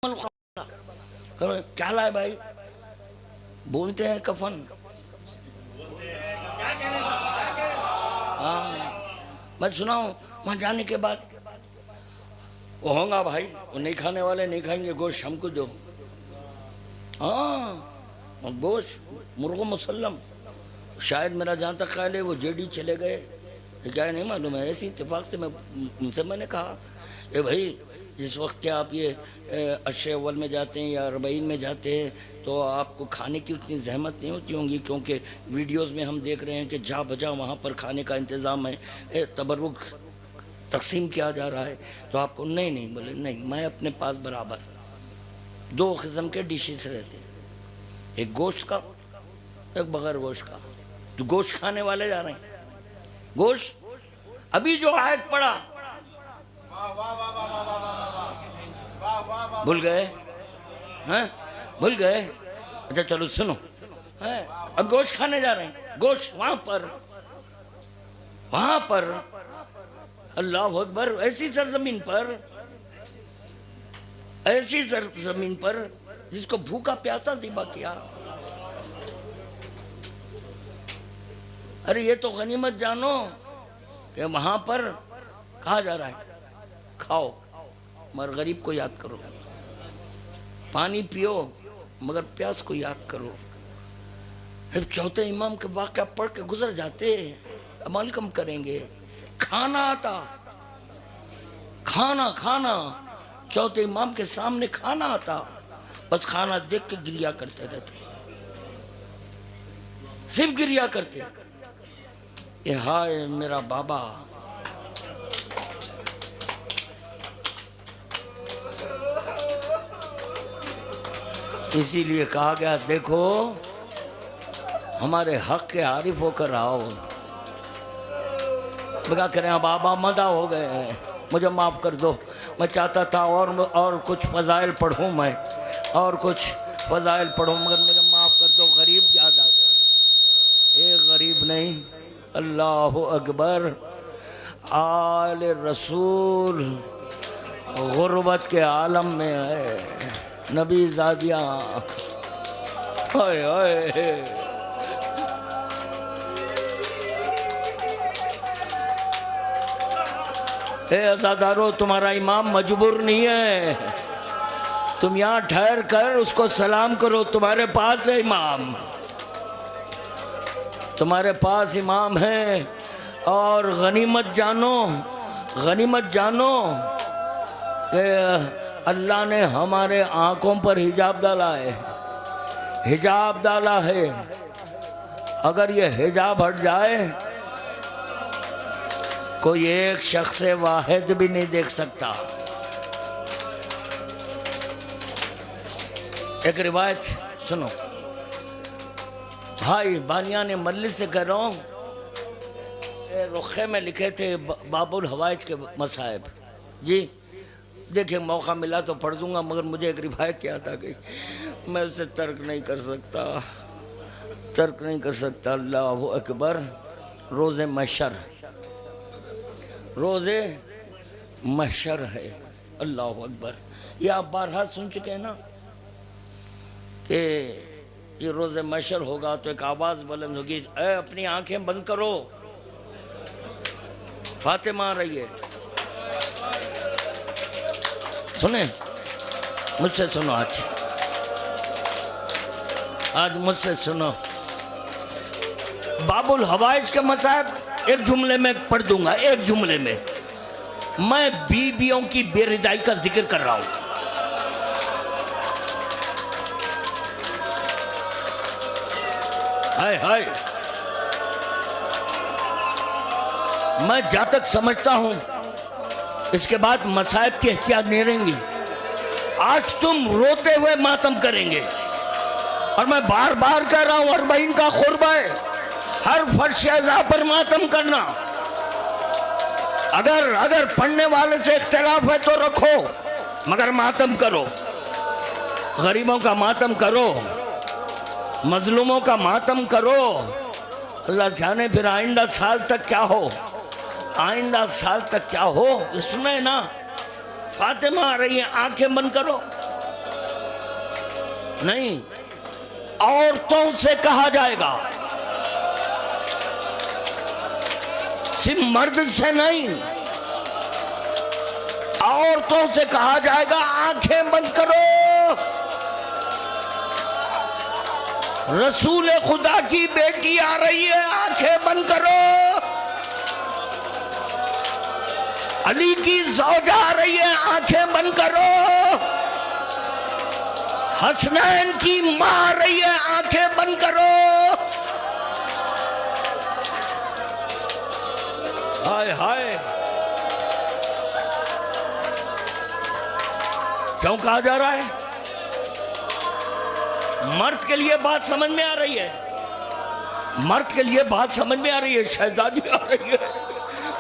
क्या लाए भाई? बोलते हैं कफन। हाँ, मैं सुनाऊं वहां जाने के बाद वो होगा भाई, वो नहीं खाने वाले नहीं खाएंगे गोश्त, हमको दो। हाँ, गोश्त मुर्गो मुसल्लम। शायद मेरा जहाँ तक ख्याल है वो जेडी चले गए, क्या नहीं मालूम है। ऐसी इत्तेफाक से उनसे मैंने कहा ए भाई, जिस वक्त के आप ये अशरे अव्वल में जाते हैं या रबईन में जाते हैं तो आपको खाने की उतनी जहमत नहीं होती होंगी, क्योंकि वीडियोस में हम देख रहे हैं कि जा बजा वहाँ पर खाने का इंतज़ाम है, तबर्रुक तकसीम किया जा रहा है। तो आपको नहीं बोले नहीं, मैं अपने पास बराबर दो किस्म के डिशेस रहते हैं, एक गोश्त का एक बगैर गोश्त का। तो गोश्त खाने वाले जा रहे हैं, गोश्त अभी जो आयत पड़ा भूल गए हैं, भूल गए। अच्छा चलो सुनो, हैं अब गोश्त खाने जा रहे हैं, गोश्त वहां पर अल्लाह अकबर, ऐसी सरजमीन पर जिसको भूखा प्यासा ज़िबा किया। अरे ये तो गनीमत जानो कि वहां पर कहा जा रहा है खाओ मगर गरीब को याद करो, पानी पियो मगर प्यास को याद करो। फिर चौथे इमाम के वाक़या पढ़ के गुजर जाते, अमल कम करेंगे। खाना आता, खाना चौथे इमाम के सामने खाना आता, बस खाना देख के गिरिया करते रहते, सिर्फ गिरिया करते, ये हाय मेरा बाबा। इसीलिए कहा गया देखो हमारे हक के आरिफ होकर आओ। क्या करें, बाबा मदा हो गए हैं, मुझे माफ़ कर दो। मैं चाहता था और कुछ फ़ज़ाइल पढ़ूँ, मैं और कुछ फ़ज़ाइल पढ़ूँ मगर मुझे माफ़ कर दो, गरीब याद आ गए। एक गरीब नहीं, अल्लाह अकबर, आले रसूल गुर्बत के आलम में है, नबी ज़ादिया। अज़ादारो, तुम्हारा इमाम मजबूर नहीं है, तुम यहाँ ठहर कर उसको सलाम करो। तुम्हारे पास है इमाम, तुम्हारे पास इमाम है। और गनीमत जानो कि अल्लाह ने हमारे आँखों पर हिजाब डाला है, अगर ये हिजाब हट जाए कोई एक शख्स वाहिद भी नहीं देख सकता। एक रिवायत सुनो भाई, बानिया ने मजलिस से कह रहा हूँ, रुखे में लिखे थे बाबुल हवाइज के मसाइब जी। देखिए मौका मिला तो पढ़ दूंगा, मगर मुझे एक रिवायत याद आ गई, मैं उसे तर्क नहीं कर सकता। अल्लाह अकबर, रोज़े महशर है, अल्लाह अकबर। ये आप बारहा सुन चुके हैं ना कि ये रोज़े महशर होगा तो एक आवाज़ बुलंद होगी, ए अपनी आंखें बंद करो, फातिमा आ रही है। सुने, मुझसे सुनो, आज मुझसे सुनो। बाबुल हवाइज के मसाइब एक जुमले में पढ़ दूंगा, एक जुमले में। मैं बीवियों की बेरिदाई का जिक्र कर रहा हूं। हाय मैं जहां तक समझता हूं इसके बाद मसाइब की एहतियात नहीं रहेंगी। आज तुम रोते हुए मातम करेंगे, और मैं बार बार कह रहा हूं, अरबईन का खुरबा है, हर फर्श अज़ा पर मातम करना। अगर पढ़ने वाले से इख्तिलाफ है तो रखो, मगर मातम करो, गरीबों का मातम करो, मजलूमों का मातम करो। अल्लाह जाने फिर आइंदा साल तक क्या हो। सुना है ना, फातिमा आ रही है, आंखें बंद करो, नहीं, औरतों से कहा जाएगा, सिर्फ मर्द से नहीं, औरतों से कहा जाएगा आंखें बंद करो। रसूल खुदा की बेटी आ रही है, आंखें बंद करो। अली की ज़ौजा आ रही है, आंखें बंद करो। हसनैन की मां आ रही है, आंखें बंद करो। हाय हाय, क्यों कहा जा रहा है? मर्द के लिए बात समझ में आ रही है, मर्द के लिए बात समझ में आ रही है। शहजादी आ रही है,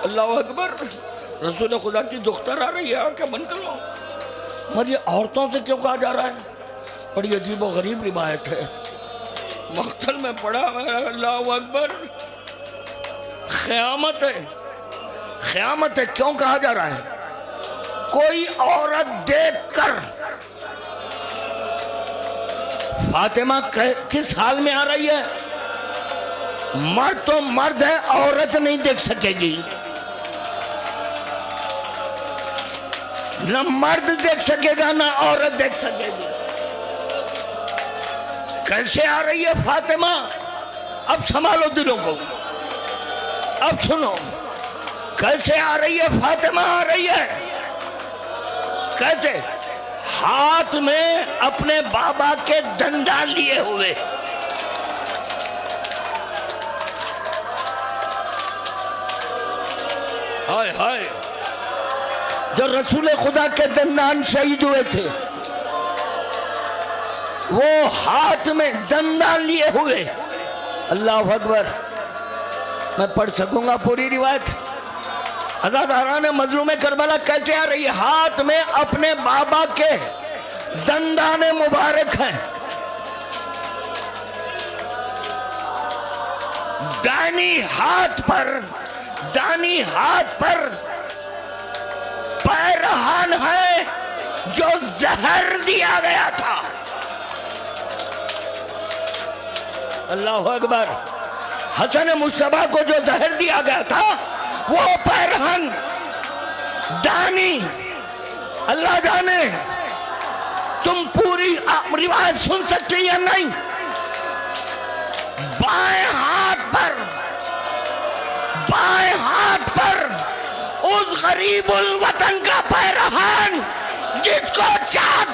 अल्लाह अकबर, रसूल खुदा की दुख्तर आ रही है, आंखें बंद कर लो। मगर ये औरतों से क्यों कहा जा रहा है? बड़ी अजीब और गरीब रिवायत है, मक्तल में पढ़ा है। अल्लाह अकबर, क़यामत है, क़यामत है। क्यों कहा जा रहा है? कोई औरत देखकर, फातिमा किस हाल में आ रही है? मर्द तो मर्द है, औरत नहीं देख सकेगी। न मर्द देख सकेगा, ना औरत देख सकेगी। कैसे आ रही है फातिमा? अब संभालो दिलों को, अब सुनो, कैसे आ रही है फातिमा? आ रही है कैसे? हाथ में अपने बाबा के डंडा लिए हुए। हाय हाय, जो रसूल खुदा के दंदान शहीद हुए थे, वो हाथ में डंडा लिए हुए। अल्लाह अकबर, मैं पढ़ सकूंगा पूरी रिवायत। अज़ादारान मज़लूम करबला कैसे आ रही है? हाथ में अपने बाबा के दंदान मुबारक हैं। दानी हाथ पर पैरहान है जो जहर दिया गया था। अल्लाह अकबर, हसन मुश्तबा को जो जहर दिया गया था, वो पैरहन दानी, अल्लाह जाने तुम पूरी रिवायत सुन सकते या नहीं। बाएं हाथ पर उस गरीबुल वतन का पैरहन जिसको चाक